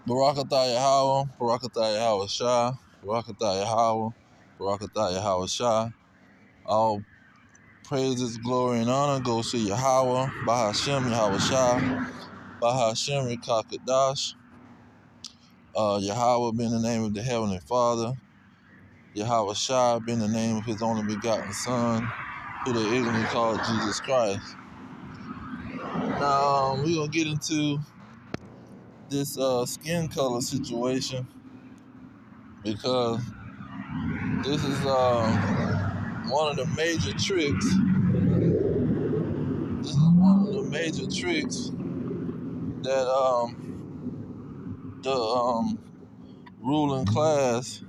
Barakatah Yahweh, Barakatah Yahweh Shah, Barakatah Yahweh, Barakatah Yahweh Shah. All praises, glory, and honor goes to Yahweh, Bahashem Yahweh Shah, Bahashem Rekakadash. Yahweh being the name of the Heavenly Father, Yahweh Shah being the name of his only begotten Son, who they ignorantly call Jesus Christ. Now, we're going to get into this skin color situation because this is one of the major tricks. This is one of the major tricks that the ruling class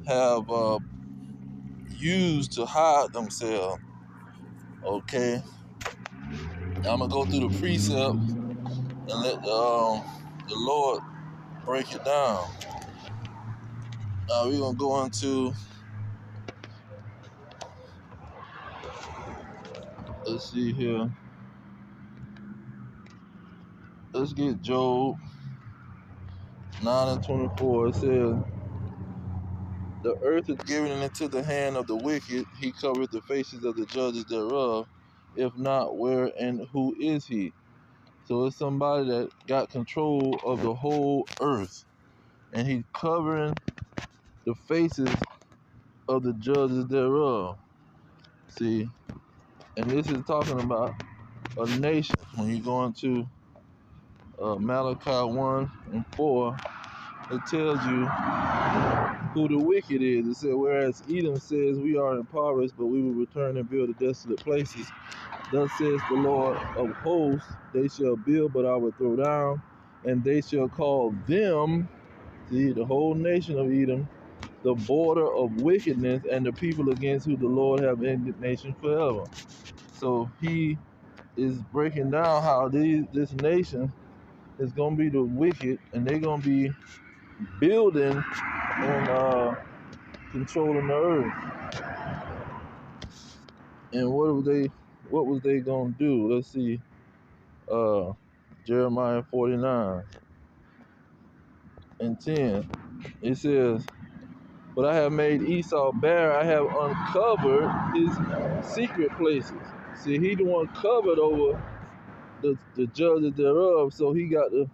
have used to hide themselves. Okay, I'm gonna go through the precepts and let the Lord break it down. Now we're gonna go into, let's see here. Let's get Job 9:24. It says, "The earth is given into the hand of the wicked. He covereth the faces of the judges thereof. If not, where and who is he?" So it's somebody that got control of the whole earth, and he's covering the faces of the judges thereof. See, and this is talking about a nation. When you go into Malachi 1:4, it tells you who the wicked is. It said, "Whereas Edom says, we are impoverished, but we will return and build the desolate places. Thus says the Lord of hosts, they shall build, but I will throw down, and they shall call them," see, the whole nation of Edom, "the border of wickedness, and the people against whom the Lord have indignation forever." So he is breaking down how this nation is going to be the wicked, and they're going to be building and controlling the earth. And what was they going to do? Let's see. Jeremiah 49:10. It says, "But I have made Esau bare, I have uncovered his secret places." See, he the one covered over the judges thereof, so he got the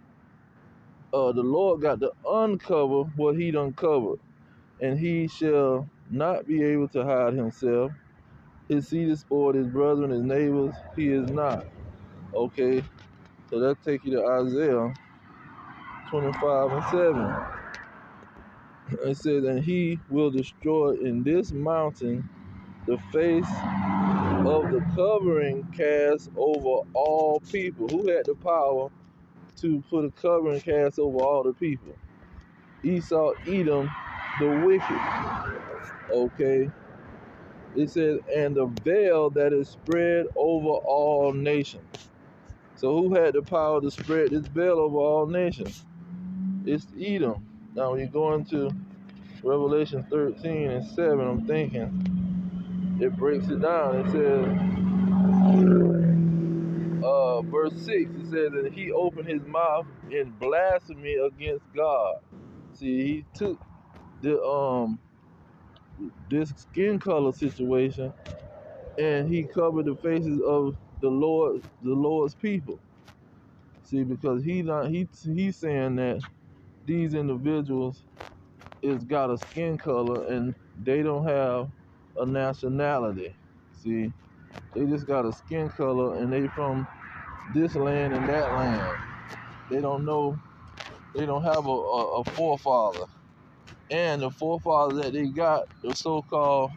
Lord got to uncover what he done covered. "And he shall not be able to hide himself. His seed is spoiled, his brethren, his neighbors, he is not." Okay, so that take you to Isaiah 25:7. It says, "And he will destroy in this mountain the face of the covering cast over all people." Who had the power to put a covering cast over all the people? Esau, Edom, the wicked. Okay. It says, "And the veil that is spread over all nations." So who had the power to spread this veil over all nations? It's Edom. Now when you go into Revelation 13:7, I'm thinking it breaks it down. It says, verse 6, it says, "And he opened his mouth in blasphemy against God." See, he took the this skin color situation, and he covered the faces of the Lord's people. See, because he's saying that these individuals is got a skin color and they don't have a nationality. See, they just got a skin color and they from this land and that land. They don't know, they don't have a forefather. And the forefather that they got, the so-called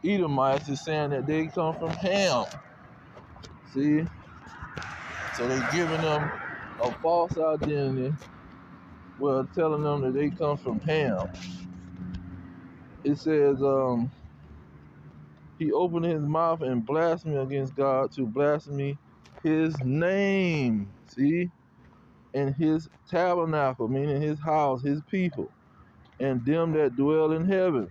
Edomites, is saying that they come from Ham. See? So they're giving them a false identity, well, telling them that they come from Ham. It says, he opened his mouth in blasphemy against God, to blaspheme his name. See? And his tabernacle, meaning his house, his people, and them that dwell in heaven.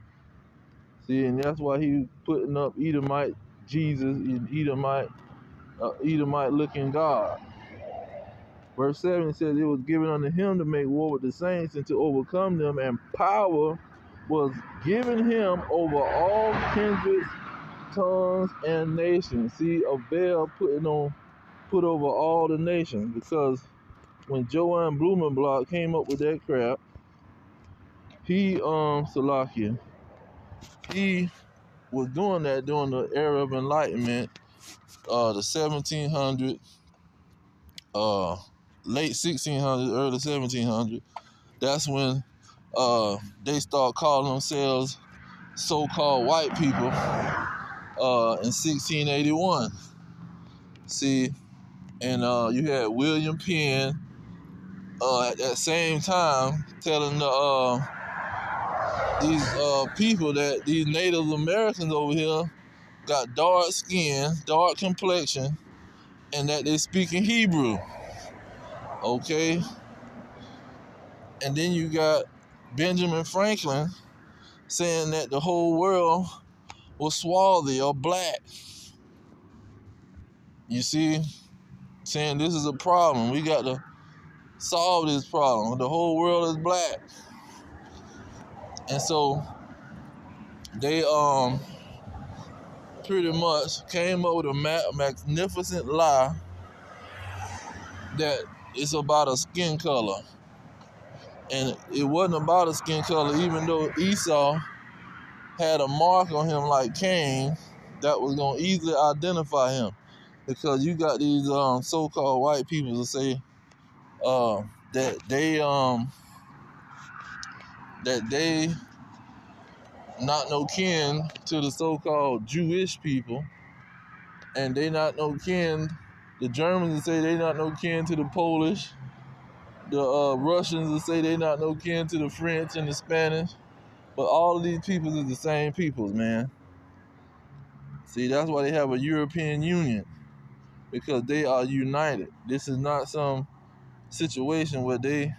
See, and that's why he putting up Edomite Jesus, Edomite looking God. Verse 7 it says, it was given unto him to make war with the saints and to overcome them, and power was given him over all kindreds, tongues, and nations. See, a veil put over all the nations, because when Joanne Blumenbach came up with that crap, he Salakia, he was doing that during the era of enlightenment, the 1700s, late 1600s, early 1700s. That's when they start calling themselves so-called white people in 1681. See, and you had William Penn at that same time telling these people that these Native Americans over here got dark skin, dark complexion, and that they speak in Hebrew. Okay? And then you got Benjamin Franklin saying that the whole world was swarthy or black. You see? Saying this is a problem. We got to solve this problem. The whole world is black. And so they pretty much came up with a magnificent lie that it's about a skin color. And it wasn't about a skin color, even though Esau had a mark on him like Cain that was going to easily identify him. Because you got these so-called white people to say that they not no kin to the so-called Jewish people, and they not no kin. The Germans say they not no kin to the Polish. The Russians will say they not no kin to the French and the Spanish. But all of these peoples is the same peoples, man. See, that's why they have a European Union, because they are united. This is not some situation where they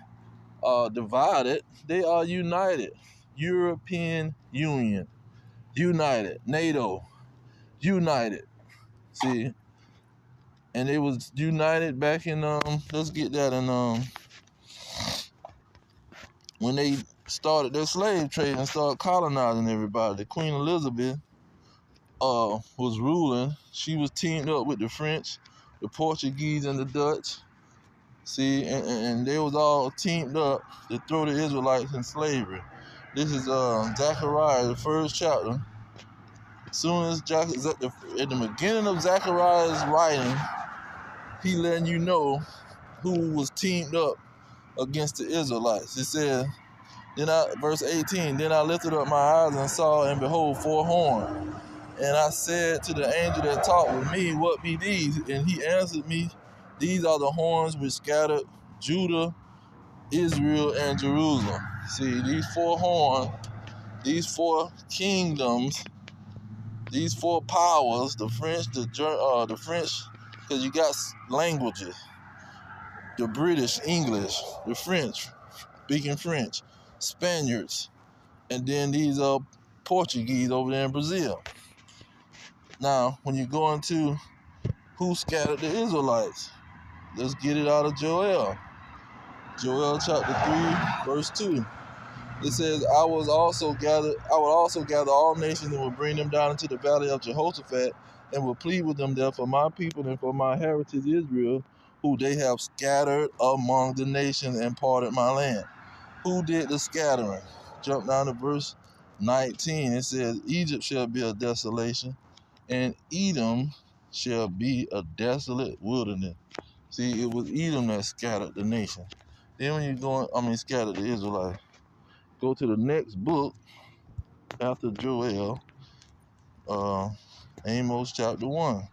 are divided. They are united. European Union, united. NATO, united. See, and it was united back in let's get that in when they started their slave trade and started colonizing everybody. Queen Elizabeth was ruling. She was teamed up with the French, the Portuguese, and the Dutch. See, and they was all teamed up to throw the Israelites in slavery. This is Zechariah, the first chapter. Soon as at the beginning of Zechariah's writing, he letting you know who was teamed up against the Israelites. It says, verse 18, then I lifted up my eyes and saw, and behold, 4 horns. And I said to the angel that talked with me, what be these? And he answered me, these are the horns which scattered Judah, Israel, and Jerusalem. See, these 4 horns, these 4 kingdoms, these 4 powers, the French, the French, because you got languages, the British, English, the French, speaking French, Spaniards, and then these Portuguese over there in Brazil. Now, when you go into who scattered the Israelites, let's get it out of Joel. Joel chapter 3, verse 2. It says, I will also gather all nations and will bring them down into the valley of Jehoshaphat and will plead with them there for my people and for my heritage Israel, who they have scattered among the nations and parted my land. Who did the scattering? Jump down to verse 19. It says, Egypt shall be a desolation, and Edom shall be a desolate wilderness. See, it was Edom that scattered the nation. Then when you scattered the Israelites. Go to the next book after Joel, Amos chapter 1.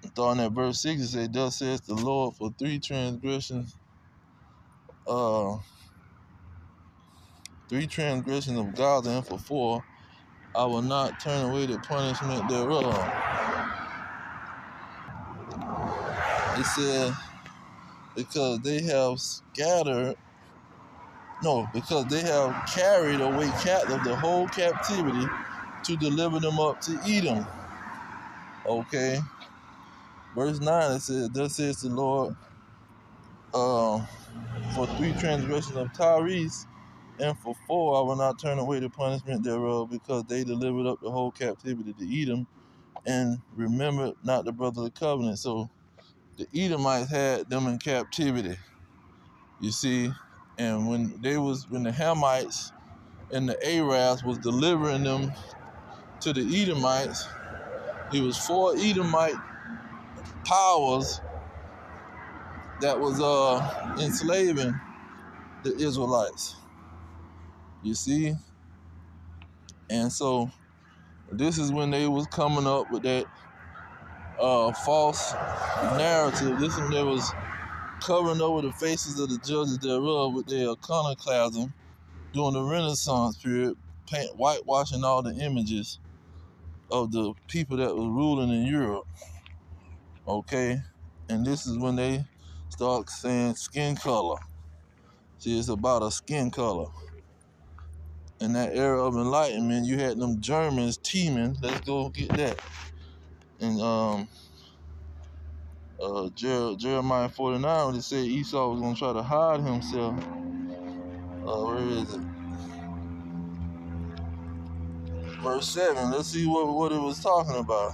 Starting at verse 6, it says, thus says the Lord, for 3 transgressions, 3 transgressions of Gaza, and for 4, I will not turn away the punishment thereof. It said, because they have carried away captive the whole captivity to deliver them up to Edom. Okay. Verse 9, it says, thus says the Lord, for 3 transgressions of Tyrese, and for 4 I will not turn away the punishment thereof, because they delivered up the whole captivity to Edom, and remembered not the brotherly covenant. So the Edomites had them in captivity, you see, and when the Hamites and the Arabs was delivering them to the Edomites, it was 4 Edomite powers that was enslaving the Israelites, you see. And so this is when they was coming up with that false narrative. This is when they was covering over the faces of the judges thereof with their iconoclasm during the Renaissance period, whitewashing all the images of the people that was ruling in Europe. Okay, and this is when they start saying skin color. See, it's about a skin color. In that era of enlightenment, you had them Germans teeming. Let's go get that. And Jeremiah 49, when it said Esau was going to try to hide himself. Where is it? Verse 7. Let's see what it was talking about.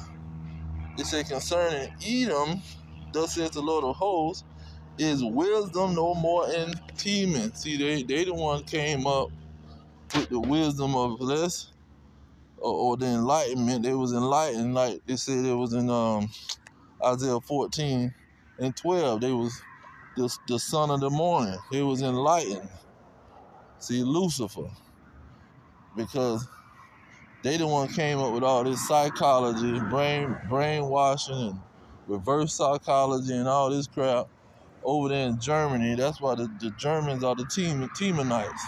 It said, concerning Edom, thus says the Lord of hosts, is wisdom no more in teeming. See, they the one came up with the wisdom of less, or the enlightenment. They was enlightened, like they said it was in Isaiah 14 and 12. They was the son of the morning. They was enlightened. See, Lucifer, because they the one came up with all this psychology, brainwashing, and reverse psychology, and all this crap over there in Germany. That's why the Germans are the Temanites.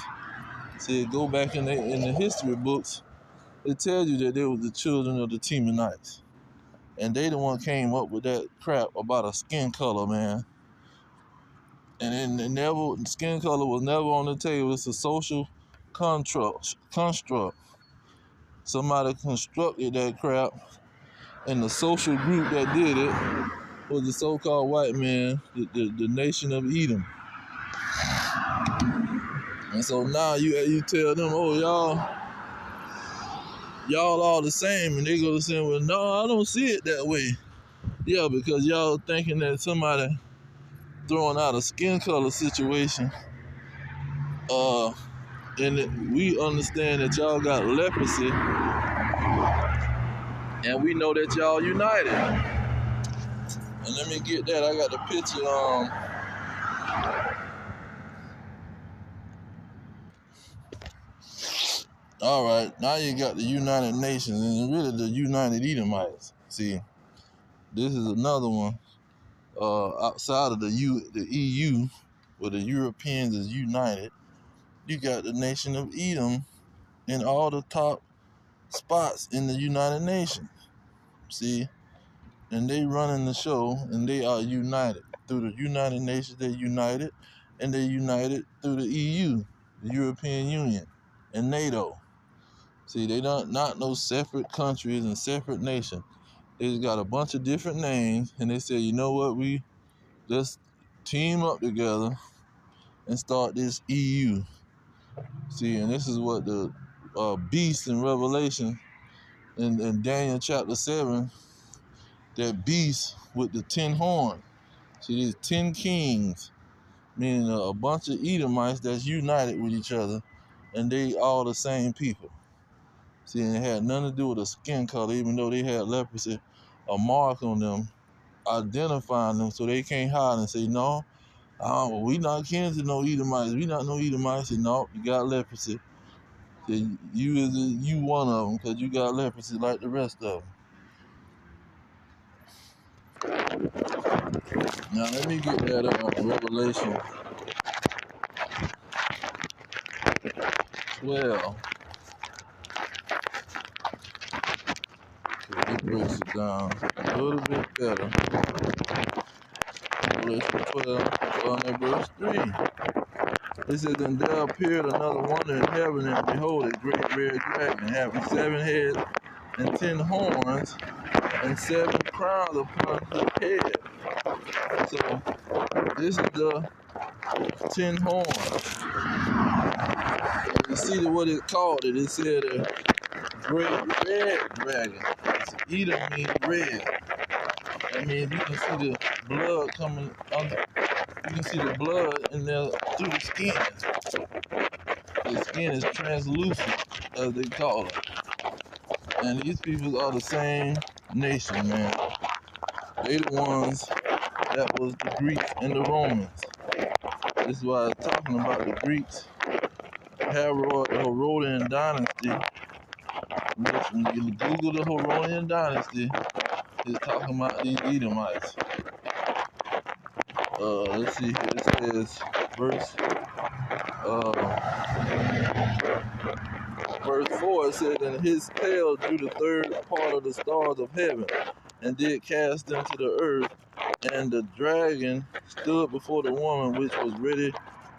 See, go back in the history books, it tells you that they were the children of the Temanites, and they the one came up with that crap about a skin color, man. And skin color was never on the table. It's a social construct. Somebody constructed that crap, and the social group that did it was the so-called white man, the nation of Edom. And so now you tell them, oh, y'all all the same, and they go to say, well, no, I don't see it that way. Yeah, because y'all thinking that somebody throwing out a skin color situation, and we understand that y'all got leprosy, and we know that y'all united. And let me get that. I got the picture. All right, now you got the United Nations, and really the United Edomites. See, this is another one outside of the EU, where the Europeans is united. You got the nation of Edom in all the top spots in the United Nations. See, and they running the show, and they are united through the United Nations. They're united, and they're united through the EU, the European Union, and NATO. See, they not no separate countries and separate nations. They just got a bunch of different names, and they say, you know what, let's team up together and start this EU. See, and this is what the beast in Revelation in Daniel chapter 7, that beast with the 10 horns. See, these 10 kings, meaning a bunch of Edomites that's united with each other, and they all the same people. See, and it had nothing to do with a skin color, even though they had leprosy, a mark on them, identifying them, so they can't hide and say, no, we not kin to no Edomites. We not no Edomites. And no, you got leprosy. See, you one of them, because you got leprosy like the rest of them. Now let me get that Revelation 12. It breaks it down a little bit better. Revelation 12, starting at verse 3. It says, and there appeared another wonder in heaven, and behold, a great red dragon, having 7 heads and 10 horns, and 7 crowns upon his head. So This is the 10 horns. You see what it called it? It said a great red dragon. Edom means red. I mean, you can see the blood coming under. You can see the blood in there through the skin. The skin is translucent, as they call it. And these people are the same nation, man. They the ones that was the Greeks and the Romans. This is why I was talking about the Greeks. Herod, the Herodian dynasty. When you Google the Herodian dynasty, it's talking about these Edomites. Let's see here. It says verse 4, it says, and his tail drew the third part of the stars of heaven, and did cast them to the earth, and the dragon stood before the woman which was ready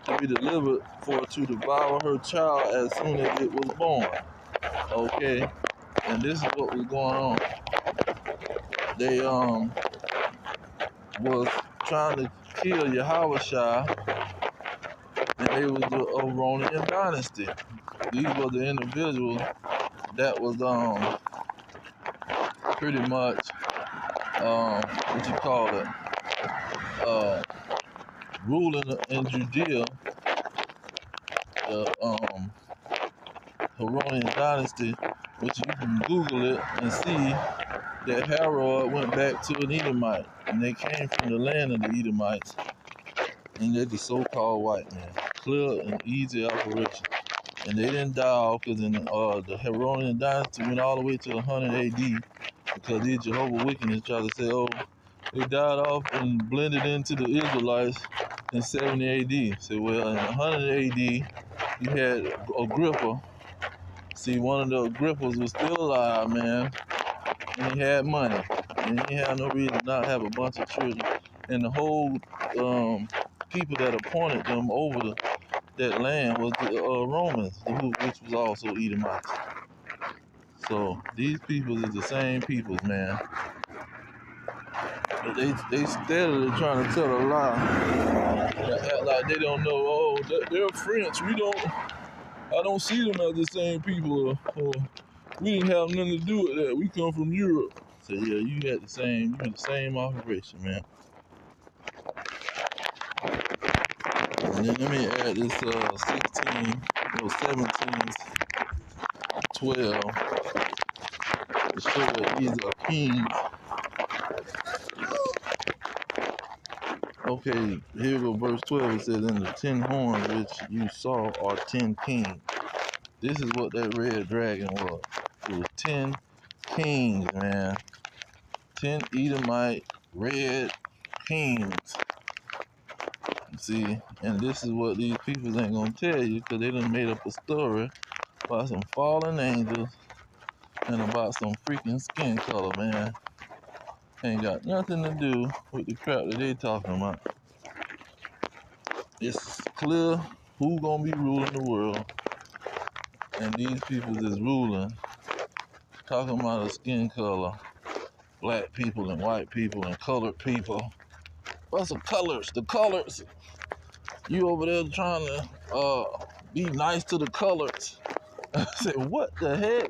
to be delivered for to devour her child as soon as it was born. Okay, and this is what was going on. They was trying to kill Yahushua, and they was the Aronian dynasty. These were the individuals that was pretty much what you call it, ruling in Judea, the Herodian dynasty, which you can Google it and see that Herod went back to an Edomite, and they came from the land of the Edomites, and they're the so-called white man. Clear and easy operation. And they didn't die off because the Herodian dynasty went all the way to 100 AD because these Jehovah's Witnesses tried to say, oh, they died off and blended into the Israelites in 70 AD. So, well, in 100 AD, you had Agrippa. See, one of the Agrippas was still alive, man, and he had money, and he had no reason to not have a bunch of children. And the whole people that appointed them over that land was the Romans, which was also Edomites. So these people is the same peoples, man. But they steadily trying to tell a lie. They act like they don't know. Oh, they're French. I don't see them as the same people. Or we didn't have nothing to do with that. We come from Europe. So yeah, you had the same operation, man. And then let me add this 17, 12 to show that these are kings. Okay, here go verse 12. It says, in the 10 horns which you saw are 10 kings. This is what that red dragon was. It was 10 kings, man. 10 Edomite red kings. See, and this is what these people ain't gonna tell you because they done made up a story about some fallen angels and about some freaking skin color, man. Ain't got nothing to do with the crap that they talking about. It's clear who gonna be ruling the world, and these people is ruling, talking about a skin color, black people and white people and colored people. What's the colors? The colors. You over there trying to be nice to the colors. I said, what the heck?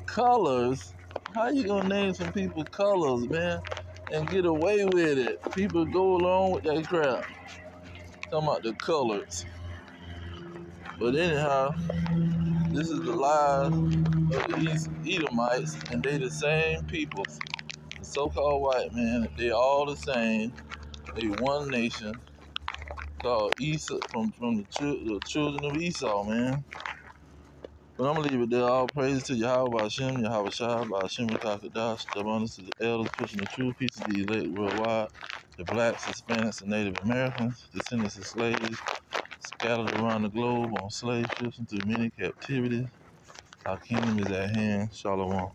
Colors? How you gonna name some people colors, man, and get away with it? People go along with that crap. Talking about the colors. But anyhow, this is the lies of the Edomites, and they the same peoples. The so-called white man, they all the same. They one nation called Esau, from the children of Esau, man. But I'm gonna leave it there. All praise to Yahweh Hashem, Yahweh Shah, Hashem Kakadash, the abundance to the elders pushing the true peace of the elect worldwide, the blacks, Hispanics, and Native Americans, descendants of slaves, scattered around the globe on slave ships and through many captivities. Our kingdom is at hand. Shalom.